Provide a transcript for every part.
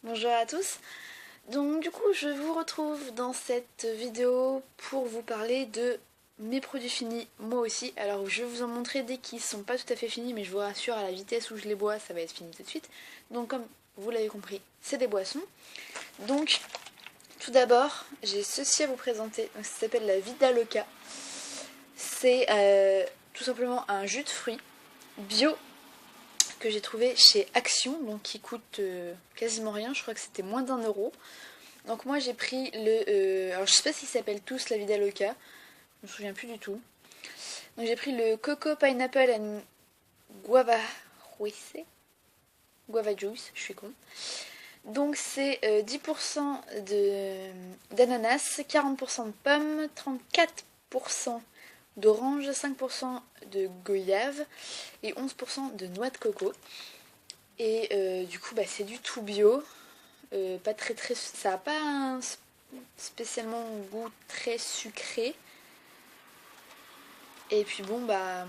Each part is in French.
Bonjour à tous. Donc du coup je vous retrouve dans cette vidéo pour vous parler de mes produits finis, moi aussi. Alors je vais vous en montrer des qui sont pas tout à fait finis, mais je vous rassure, à la vitesse où je les bois ça va être fini tout de suite. Donc comme vous l'avez compris, c'est des boissons. Donc tout d'abord j'ai ceci à vous présenter. Donc, ça s'appelle la Vida Loca. C'est tout simplement un jus de fruits bio que j'ai trouvé chez Action, donc qui coûte quasiment rien, je crois que c'était moins d'1 euro. Donc moi j'ai pris le... alors je sais pas s'ils s'appellent tous la Vida Loca, je me souviens plus du tout. Donc j'ai pris le Coco Pineapple and Guava Juice. Guava Juice, je suis con. Donc c'est 10% d'ananas, 40% de pommes, 34% d'orange, 5% de goyave et 11% de noix de coco. Et du coup bah, c'est du tout bio. Pas très, ça n'a pas un spécialement un goût très sucré. Et puis bon bah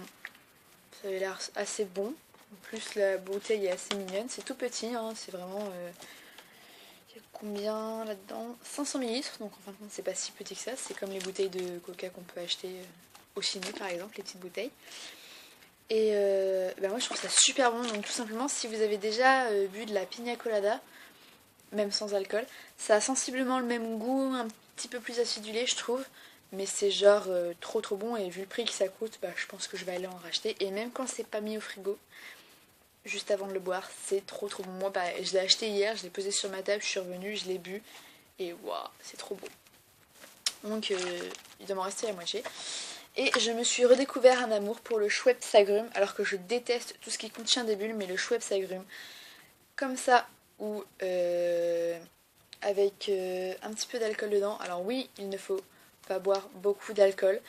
ça avait l'air assez bon. En plus la bouteille est assez mignonne. C'est tout petit, hein, c'est vraiment... il y a combien là-dedans? 500 millilitres, donc en fin de compte c'est pas si petit que ça. C'est comme les bouteilles de coca qu'on peut acheter au ciné par exemple, les petites bouteilles. Et bah moi je trouve ça super bon. Donc tout simplement si vous avez déjà bu de la pina colada, même sans alcool, ça a sensiblement le même goût, un petit peu plus acidulé je trouve, mais c'est genre trop bon, et vu le prix que ça coûte, bah, je pense que je vais aller en racheter. Et même quand c'est pas mis au frigo, juste avant de le boire, c'est trop bon. Moi bah, je l'ai acheté hier, je l'ai posé sur ma table, je suis revenue, je l'ai bu, et waouh, c'est trop beau. Donc il doit m'en rester la moitié. Et je me suis redécouvert un amour pour le Schweppes agrumes, alors que je déteste tout ce qui contient des bulles, mais le Schweppes agrumes, comme ça, ou avec un petit peu d'alcool dedans. Alors oui, il ne faut pas boire beaucoup d'alcool.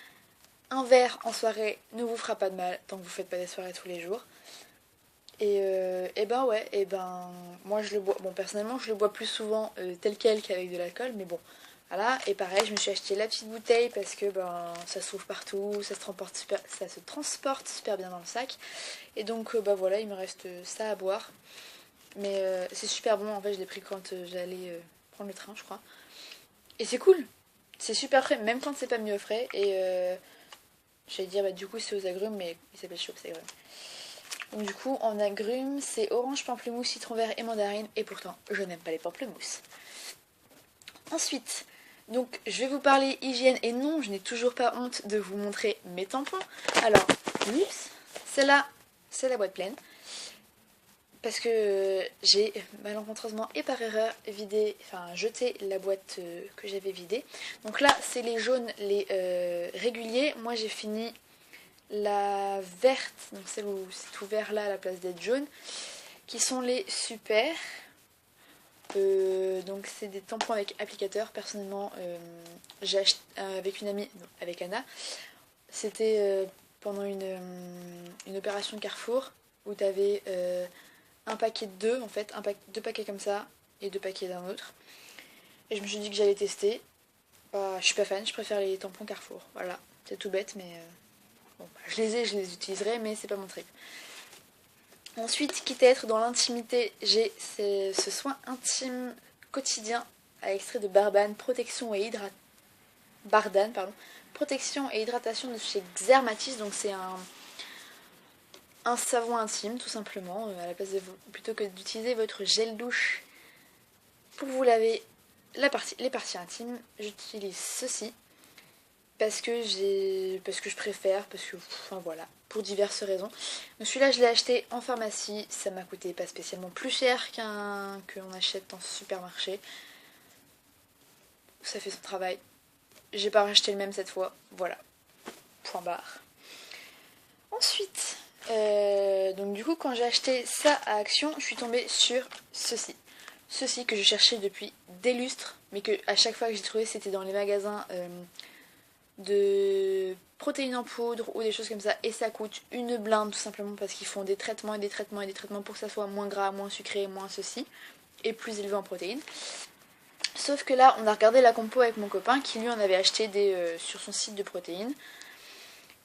Un verre en soirée ne vous fera pas de mal tant que vous faites pas des soirées tous les jours. Et ben ouais, et ben moi je le bois. Bon, personnellement je le bois plus souvent tel quel qu'avec de l'alcool, mais bon. Voilà, et pareil, je me suis acheté la petite bouteille parce que ben ça se trouve partout, ça se transporte super bien dans le sac. Et donc bah voilà, il me reste ça à boire. Mais c'est super bon, en fait je l'ai pris quand j'allais prendre le train je crois. Et c'est cool, c'est super frais, même quand c'est pas mis au frais. Et j'allais dire bah du coup c'est aux agrumes, mais il s'appelle Schweppes agrumes. Donc du coup en agrumes c'est orange, pamplemousse, citron vert et mandarine. Et pourtant je n'aime pas les pamplemousses. Ensuite, donc je vais vous parler hygiène. Et non, je n'ai toujours pas honte de vous montrer mes tampons. Alors, oups, celle-là c'est la boîte pleine. Parce que j'ai malencontreusement et par erreur jeté la boîte que j'avais vidée. Donc là c'est les jaunes, les réguliers. Moi j'ai fini la verte, donc celle où c'est tout vert là à la place d'être jaune, qui sont les super. Donc c'est des tampons avec applicateur. Personnellement j'ai acheté avec une amie, non, avec Anna. C'était pendant une opération Carrefour où tu avais un paquet de deux en fait, deux paquets comme ça et deux paquets d'un autre. Et je me suis dit que j'allais tester. Bah, je suis pas fan, je préfère les tampons Carrefour. Voilà, c'est tout bête, mais bon, bah, je les utiliserai, mais c'est pas mon trip. Ensuite, quitte à être dans l'intimité, j'ai ce soin intime quotidien à extrait de Bardane, protection et hydratation de chez Xermatis. Donc c'est un savon intime tout simplement, à la place plutôt que d'utiliser votre gel douche pour vous laver les parties intimes, j'utilise ceci parce que je préfère, parce que enfin voilà, pour diverses raisons. Donc celui-là je l'ai acheté en pharmacie, ça m'a coûté pas spécialement plus cher qu'un qu'on achète en supermarché. Ça fait son travail. J'ai pas racheté le même cette fois, voilà. Point barre. Ensuite, donc du coup quand j'ai acheté ça à Action, je suis tombée sur ceci. Ceci que je cherchais depuis des lustres, mais que à chaque fois que j'ai trouvé c'était dans les magasins de protéines en poudre ou des choses comme ça, et ça coûte une blinde tout simplement parce qu'ils font des traitements et des traitements et des traitements pour que ça soit moins gras, moins sucré, moins ceci, et plus élevé en protéines. Sauf que là on a regardé la compo avec mon copain qui lui en avait acheté des sur son site de protéines.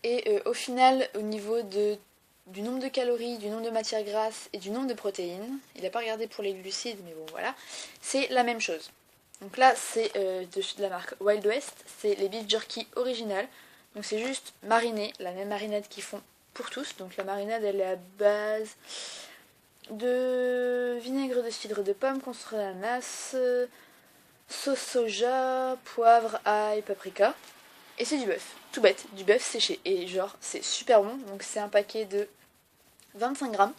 Et au final, au niveau de du nombre de calories, du nombre de matières grasses et du nombre de protéines. Il n'a pas regardé pour les glucides, mais bon voilà. C'est la même chose. Donc là, c'est de la marque Wild West. C'est les beef jerky originales. Donc c'est juste mariné, la même marinade qu'ils font pour tous. Donc la marinade, elle est à base de vinaigre de cidre de pomme, concentré d'ananas, sauce soja, poivre, ail, paprika. Et c'est du bœuf, tout bête, du bœuf séché. Et genre, c'est super bon. Donc c'est un paquet de 25 grammes.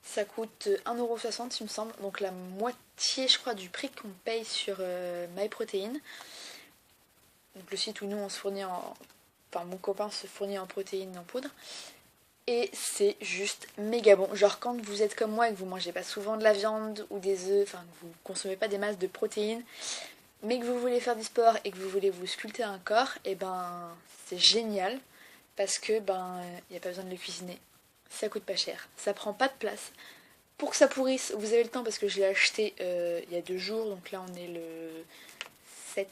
Ça coûte 1,60€ il me semble. Donc la moitié, je crois, du prix qu'on paye sur MyProtein. Donc le site où nous on se fournit en... Enfin mon copain se fournit en protéines en poudre. Et c'est juste méga bon. Genre quand vous êtes comme moi et que vous mangez pas souvent de la viande ou des œufs, enfin que vous consommez pas des masses de protéines, mais que vous voulez faire du sport et que vous voulez vous sculpter un corps, et ben c'est génial parce que y a pas besoin de le cuisiner. Ça coûte pas cher, ça prend pas de place. Pour que ça pourrisse, vous avez le temps parce que je l'ai acheté il y a 2 jours, donc là on est le 7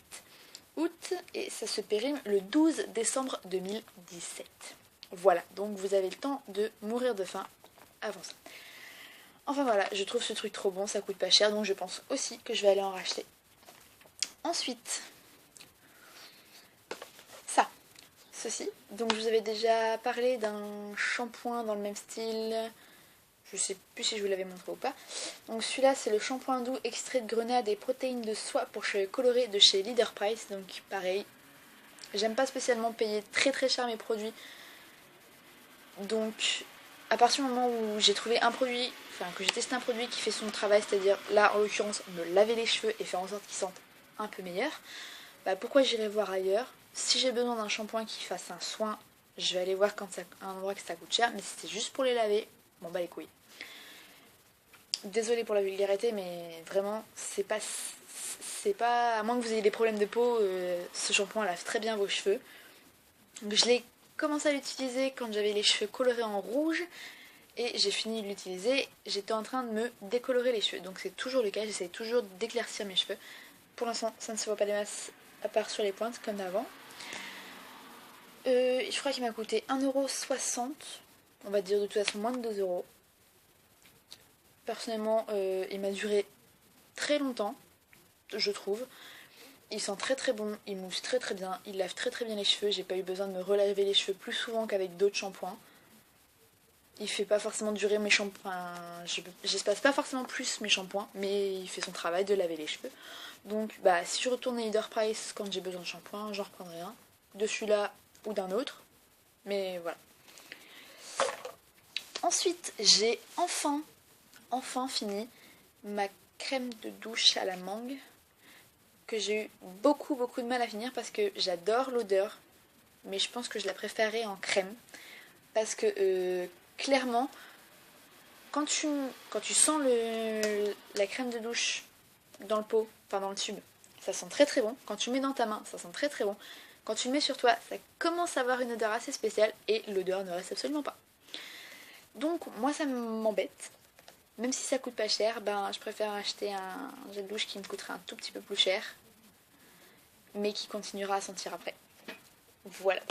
août et ça se périme le 12 décembre 2017. Voilà, donc vous avez le temps de mourir de faim avant ça. Enfin voilà, je trouve ce truc trop bon, ça coûte pas cher, donc je pense aussi que je vais aller en racheter. Ensuite, ceci. Donc je vous avais déjà parlé d'un shampoing dans le même style. Je sais plus si je vous l'avais montré ou pas. Donc celui-là c'est le shampoing doux extrait de grenade et protéines de soie pour cheveux colorés de chez Leader Price. Donc pareil, j'aime pas spécialement payer très très cher mes produits. Donc à partir du moment où j'ai trouvé un produit, enfin que j'ai testé un produit qui fait son travail, c'est-à-dire là en l'occurrence me laver les cheveux et faire en sorte qu'ils sentent un peu meilleur, pourquoi j'irai voir ailleurs? Si j'ai besoin d'un shampoing qui fasse un soin, je vais aller voir quand un endroit que ça coûte cher, mais si c'est juste pour les laver, bon bah les couilles. Désolée pour la vulgarité, mais vraiment, c'est pas, à moins que vous ayez des problèmes de peau, ce shampoing lave très bien vos cheveux. Donc, je l'ai commencé à l'utiliser quand j'avais les cheveux colorés en rouge, et j'ai fini de l'utiliser, j'étais en train de me décolorer les cheveux. Donc c'est toujours le cas, j'essaie toujours d'éclaircir mes cheveux. Pour l'instant, ça ne se voit pas des masses, à part sur les pointes, comme d'avant. Je crois qu'il m'a coûté 1,60€, on va dire de toute façon moins de 2€. Personnellement, il m'a duré très longtemps, je trouve. Il sent très très bon, il mousse très très bien, il lave très très bien les cheveux. J'ai pas eu besoin de me relaver les cheveux plus souvent qu'avec d'autres shampoings. Il fait pas forcément durer mes shampoings, j'espace pas forcément plus mes shampoings, mais il fait son travail de laver les cheveux. Donc si je retourne à Leader Price quand j'ai besoin de shampoing, j'en reprendrai un. De celui-là ou d'un autre. Mais voilà. Ensuite, j'ai enfin fini ma crème de douche à la mangue que j'ai eu beaucoup de mal à finir parce que j'adore l'odeur, mais je pense que je la préférerais en crème parce que clairement quand tu sens la crème de douche dans le pot, enfin dans le tube, ça sent très très bon. Quand tu le mets dans ta main, ça sent très très bon. Quand tu le mets sur toi, ça commence à avoir une odeur assez spéciale et l'odeur ne reste absolument pas. Donc moi ça m'embête. Même si ça coûte pas cher, je préfère acheter un gel douche qui me coûtera un tout petit peu plus cher, mais qui continuera à sentir après. Voilà.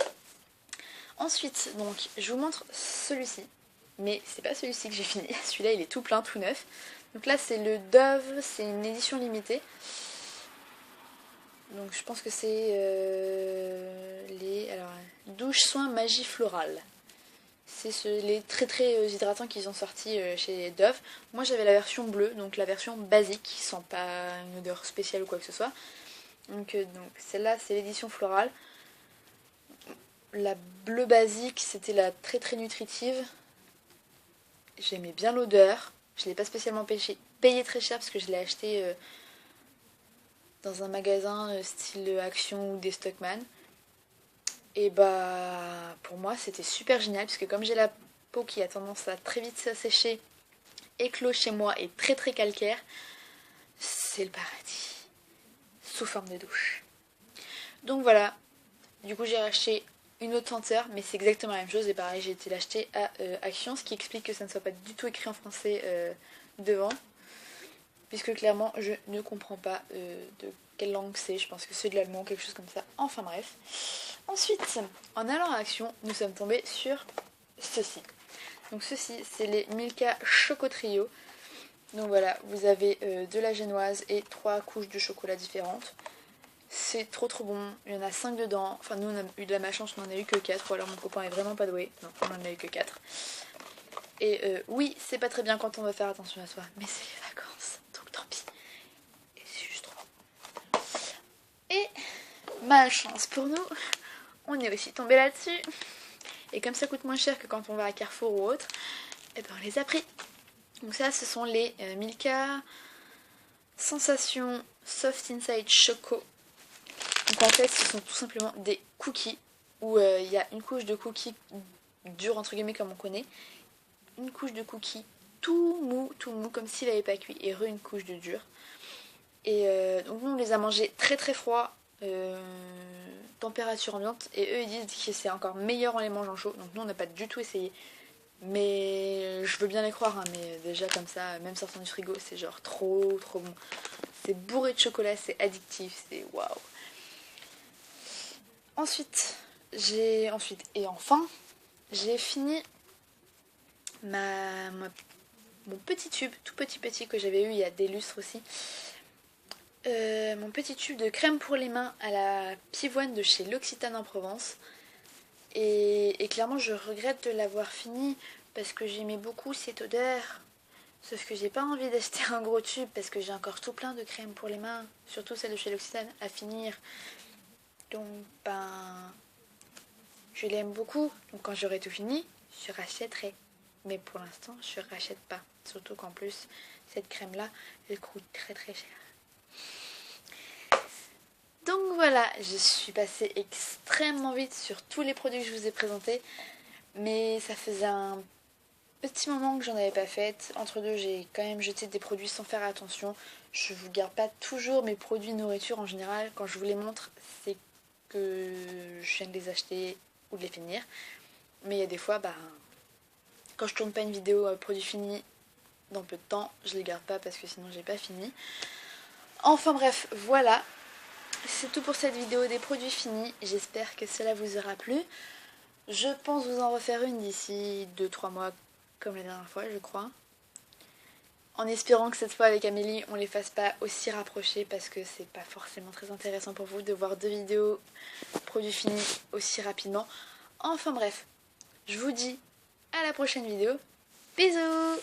Ensuite, donc, je vous montre celui-ci, mais c'est pas celui-ci que j'ai fini. Celui-là, il est tout plein, tout neuf. Donc là, c'est le Dove, c'est une édition limitée. Donc je pense que c'est les douche soins magie florale. C'est les très très hydratants qu'ils ont sortis chez Dove. Moi j'avais la version bleue, donc la version basique, qui sent pas une odeur spéciale ou quoi que ce soit. Donc celle-là c'est l'édition florale. La bleue basique c'était la très très nutritive. J'aimais bien l'odeur. Je l'ai pas spécialement payé très cher parce que je l'ai acheté dans un magasin style Action ou des Stockmann. Et pour moi c'était super génial parce que comme j'ai la peau qui a tendance à très vite s'assécher, éclos chez moi et très très calcaire, c'est le paradis sous forme de douche. Donc voilà, du coup j'ai racheté une autre senteur, mais c'est exactement la même chose et pareil j'ai été l'acheter à Action, ce qui explique que ça ne soit pas du tout écrit en français devant, puisque clairement je ne comprends pas de quelle langue c'est, je pense que c'est de l'allemand, quelque chose comme ça, enfin bref. Ensuite, en allant à Action, nous sommes tombés sur ceci. Donc ceci, c'est les Milka Choco Trio. Donc voilà, vous avez de la génoise et 3 couches de chocolat différentes. C'est trop bon, il y en a 5 dedans. Enfin nous on a eu de la malchance, on en a eu que 4. Ou alors mon copain est vraiment pas doué. Non, on en a eu que 4. Et oui, c'est pas très bien quand on veut faire attention à soi. Mais c'est les vacances, donc tant pis. Et c'est juste trop bon. Et malchance pour nous, on est aussi tombé là-dessus. Et comme ça coûte moins cher que quand on va à Carrefour ou autre, et ben on les a pris. Donc ça, ce sont les Milka Sensation Soft Inside Choco. Donc en fait, ce sont tout simplement des cookies où il y a une couche de cookies dur entre guillemets comme on connaît, une couche de cookies tout mou comme s'il n'avait pas cuit et une couche de dur. Et donc nous on les a mangés très très froids, température ambiante, et eux ils disent que c'est encore meilleur en les mangeant chaud. Donc nous on n'a pas du tout essayé. Mais je veux bien les croire, hein, mais déjà comme ça, même sortant du frigo, c'est genre trop bon. C'est bourré de chocolat, c'est addictif, c'est waouh. Ensuite, enfin, j'ai fini mon petit tube, tout petit que j'avais eu il y a des lustres aussi. Mon petit tube de crème pour les mains à la pivoine de chez L'Occitane en Provence. Et clairement je regrette de l'avoir fini parce que j'aimais beaucoup cette odeur. Sauf que j'ai pas envie d'acheter un gros tube parce que j'ai encore tout plein de crème pour les mains, surtout celle de chez L'Occitane, à finir. Donc je l'aime beaucoup. Donc quand j'aurai tout fini, je rachèterai. Mais pour l'instant je rachète pas. Surtout qu'en plus cette crème là elle coûte très cher. Donc voilà, je suis passée extrêmement vite sur tous les produits que je vous ai présentés. Mais ça faisait un petit moment que j'en avais pas fait. Entre deux, j'ai quand même jeté des produits sans faire attention. Je vous garde pas toujours mes produits nourriture en général. Quand je vous les montre, c'est que je viens de les acheter ou de les finir. Mais il y a des fois, quand je tourne pas une vidéo produit fini dans peu de temps, je les garde pas parce que sinon j'ai pas fini. Enfin bref, voilà. C'est tout pour cette vidéo des produits finis. J'espère que cela vous aura plu. Je pense vous en refaire une d'ici 2-3 mois comme la dernière fois, je crois. En espérant que cette fois avec Amélie, on les fasse pas aussi rapprochés parce que c'est pas forcément très intéressant pour vous de voir 2 vidéos produits finis aussi rapidement. Enfin bref, je vous dis à la prochaine vidéo. Bisous!